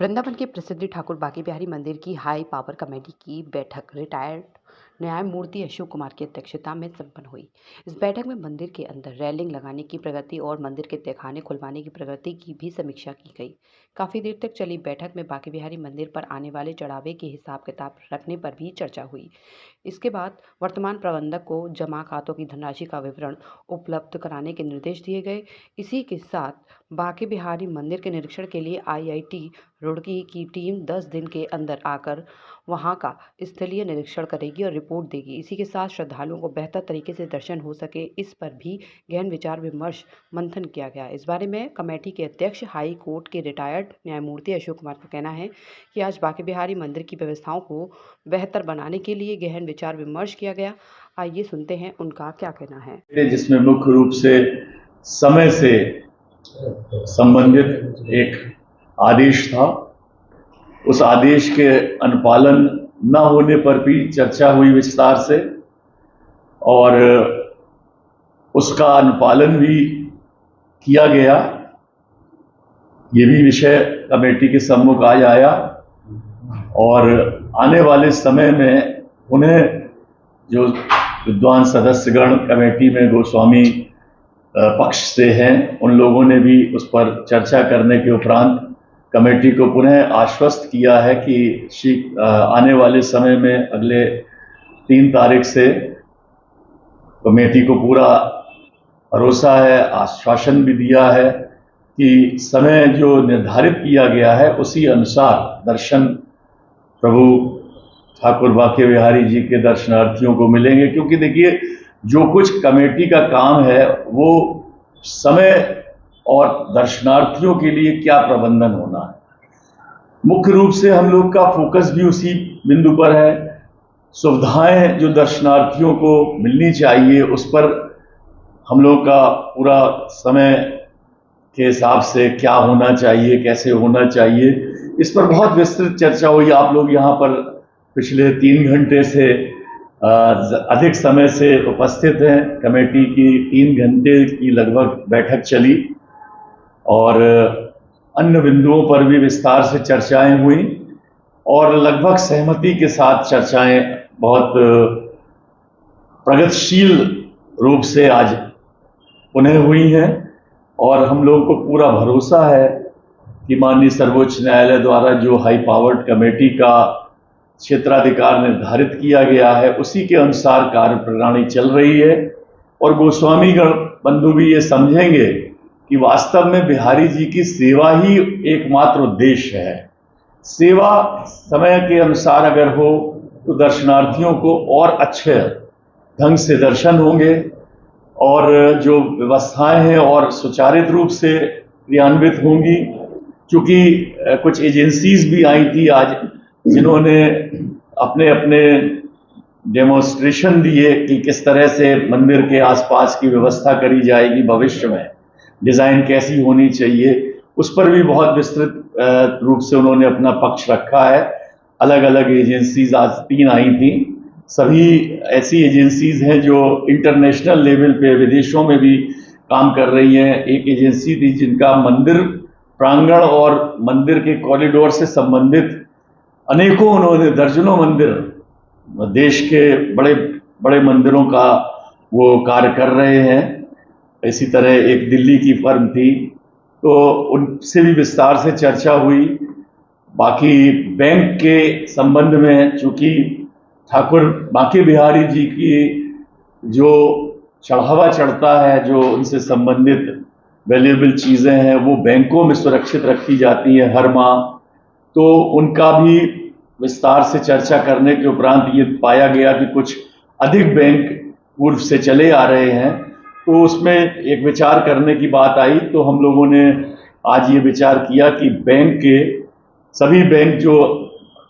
वृंदावन के प्रसिद्ध ठाकुर बांके बिहारी मंदिर की हाई पावर कमेटी की बैठक रिटायर्ड न्यायमूर्ति अशोक कुमार की अध्यक्षता में संपन्न हुई। इस बैठक में मंदिर के अंदर रेलिंग लगाने की प्रगति और मंदिर के तहखाने खुलवाने की प्रगति की भी समीक्षा की गई। काफी देर तक चली बैठक में बांके बिहारी मंदिर पर आने वाले चढ़ावे के हिसाब किताब रखने पर भी चर्चा हुई। इसके बाद वर्तमान प्रबंधक को जमा खातों की धनराशि का विवरण उपलब्ध कराने के निर्देश दिए गए। इसी के साथ बांके बिहारी मंदिर के निरीक्षण के लिए IIT रुड़की की टीम 10 दिन के अंदर आकर वहां का स्थलीय निरीक्षण करेगी और रिपोर्ट देगी। इसी के साथ श्रद्धालुओं को बेहतर तरीके से दर्शन हो सके, इस पर भी गहन विचार विमर्श मंथन किया गया। इस बारे में कमेटी के अध्यक्ष हाई कोर्ट के रिटायर्ड न्यायमूर्ति अशोक कुमार का कहना है कि आज बांके बिहारी मंदिर की व्यवस्थाओं को बेहतर बनाने के लिए गहन विचार विमर्श किया गया। आइए सुनते हैं उनका क्या कहना है। जिसमें मुख्य रूप से समय से संबंधित एक आदेश था, उस आदेश के अनुपालन न होने पर भी चर्चा हुई विस्तार से और उसका अनुपालन भी किया गया। ये भी विषय कमेटी के सम्मुख आज आया और आने वाले समय में उन्हें जो विद्वान सदस्यगण कमेटी में गोस्वामी पक्ष से हैं, उन लोगों ने भी उस पर चर्चा करने के उपरांत कमेटी को पुनः आश्वस्त किया है कि आने वाले समय में अगले 3 तारीख से कमेटी को पूरा भरोसा है, आश्वासन भी दिया है कि समय जो निर्धारित किया गया है उसी अनुसार दर्शन प्रभु ठाकुर बांके बिहारी जी के दर्शनार्थियों को मिलेंगे। क्योंकि देखिए, जो कुछ कमेटी का काम है वो समय और दर्शनार्थियों के लिए क्या प्रबंधन होना है, मुख्य रूप से हम लोग का फोकस भी उसी बिंदु पर है। सुविधाएं जो दर्शनार्थियों को मिलनी चाहिए उस पर हम लोग का पूरा समय के हिसाब से क्या होना चाहिए, कैसे होना चाहिए, इस पर बहुत विस्तृत चर्चा हुई। आप लोग यहाँ पर पिछले 3 घंटे से अधिक समय से उपस्थित हैं। कमेटी की 3 घंटे की लगभग बैठक चली और अन्य बिंदुओं पर भी विस्तार से चर्चाएं हुई और लगभग सहमति के साथ चर्चाएं बहुत प्रगतिशील रूप से आज पुनः हुई हैं और हम लोगों को पूरा भरोसा है कि माननीय सर्वोच्च न्यायालय द्वारा जो हाई पावर्ड कमेटी का क्षेत्राधिकार निर्धारित किया गया है उसी के अनुसार कार्य प्रणाली चल रही है। और गोस्वामी गण बंधु भी ये समझेंगे कि वास्तव में बिहारी जी की सेवा ही एकमात्र उद्देश्य है। सेवा समय के अनुसार अगर हो तो दर्शनार्थियों को और अच्छे ढंग से दर्शन होंगे और जो व्यवस्थाएं हैं और सुचारित रूप से क्रियान्वित होंगी। क्योंकि कुछ एजेंसीज भी आई थी आज, जिन्होंने अपने अपने डेमोन्स्ट्रेशन दिए कि किस तरह से मंदिर के आसपास की व्यवस्था करी जाएगी, भविष्य में डिज़ाइन कैसी होनी चाहिए, उस पर भी बहुत विस्तृत रूप से उन्होंने अपना पक्ष रखा है। अलग अलग एजेंसीज आज 3 आई थी, सभी ऐसी एजेंसीज हैं जो इंटरनेशनल लेवल पे विदेशों में भी काम कर रही हैं। एक एजेंसी थी जिनका मंदिर प्रांगण और मंदिर के कॉरिडोर से संबंधित अनेकों, उन्होंने दर्जनों मंदिर, देश के बड़े बड़े मंदिरों का वो कार्य कर रहे हैं। इसी तरह एक दिल्ली की फर्म थी, तो उनसे भी विस्तार से चर्चा हुई। बाकी बैंक के संबंध में, चूंकि ठाकुर बांके बिहारी जी की जो चढ़ावा चढ़ता है, जो उनसे संबंधित वैल्यूएबल चीज़ें हैं, वो बैंकों में सुरक्षित रखी जाती हैं हर माह, तो उनका भी विस्तार से चर्चा करने के उपरांत ये पाया गया कि कुछ अधिक बैंक पूर्व से चले आ रहे हैं, तो उसमें एक विचार करने की बात आई। तो हम लोगों ने आज ये विचार किया कि बैंक के सभी बैंक जो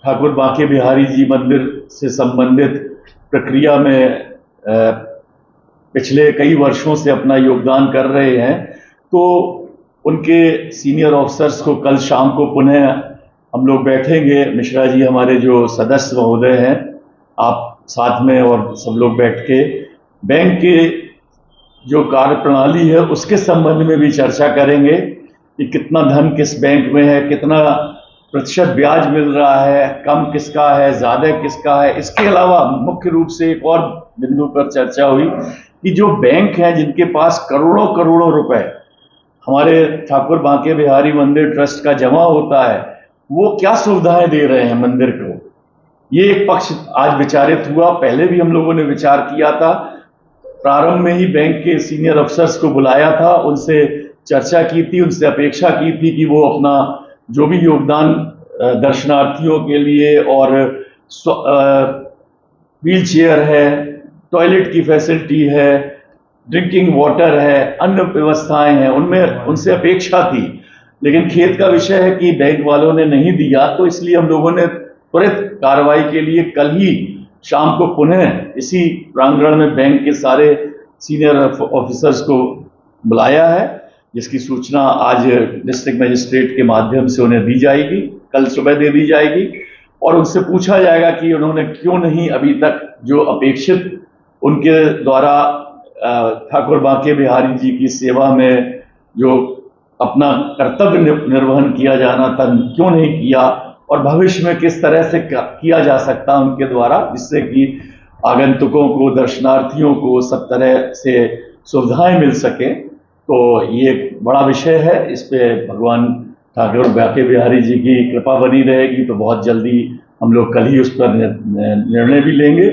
ठाकुर बांके बिहारी जी मंदिर से संबंधित प्रक्रिया में पिछले कई वर्षों से अपना योगदान कर रहे हैं, तो उनके सीनियर ऑफिसर्स को कल शाम को पुनः हम लोग बैठेंगे। मिश्रा जी हमारे जो सदस्य महोदय हैं, आप साथ में और सब लोग बैठ के बैंक के जो कार्य प्रणाली है उसके संबंध में भी चर्चा करेंगे कि कितना धन किस बैंक में है, कितना प्रतिशत ब्याज मिल रहा है, कम किसका है, ज़्यादा किसका है। इसके अलावा मुख्य रूप से एक और बिंदु पर चर्चा हुई कि जो बैंक हैं जिनके पास करोड़ों करोड़ों रुपए हमारे ठाकुर बांके बिहारी मंदिर ट्रस्ट का जमा होता है, वो क्या सुविधाएं दे रहे हैं मंदिर को। ये एक पक्ष आज विचारित हुआ। पहले भी हम लोगों ने विचार किया था, प्रारंभ में ही बैंक के सीनियर अफसर्स को बुलाया था, उनसे चर्चा की थी, उनसे अपेक्षा की थी कि वो अपना जो भी योगदान दर्शनार्थियों के लिए और व्हील चेयर है, टॉयलेट की फैसिलिटी है, ड्रिंकिंग वाटर है, अन्य व्यवस्थाएं हैं, उनमें उनसे अपेक्षा थी। लेकिन खेद का विषय है कि बैंक वालों ने नहीं दिया, तो इसलिए हम लोगों ने त्वरित कार्रवाई के लिए कल ही शाम को पुनः इसी प्रांगण में बैंक के सारे सीनियर ऑफिसर्स को बुलाया है, जिसकी सूचना आज डिस्ट्रिक्ट मजिस्ट्रेट के माध्यम से उन्हें दी जाएगी, कल सुबह दे दी जाएगी। और उनसे पूछा जाएगा कि उन्होंने क्यों नहीं अभी तक जो अपेक्षित उनके द्वारा ठाकुर बांके बिहारी जी की सेवा में जो अपना कर्तव्य निर्वहन किया जाना था, क्यों नहीं किया, और भविष्य में किस तरह से किया जा सकता है उनके द्वारा, जिससे कि आगंतुकों को, दर्शनार्थियों को सब तरह से सुविधाएं मिल सके। तो ये एक बड़ा विषय है, इस पे भगवान ठाकुर बांके बिहारी जी की कृपा बनी रहेगी तो बहुत जल्दी हम लोग कल ही उस पर निर्णय भी लेंगे।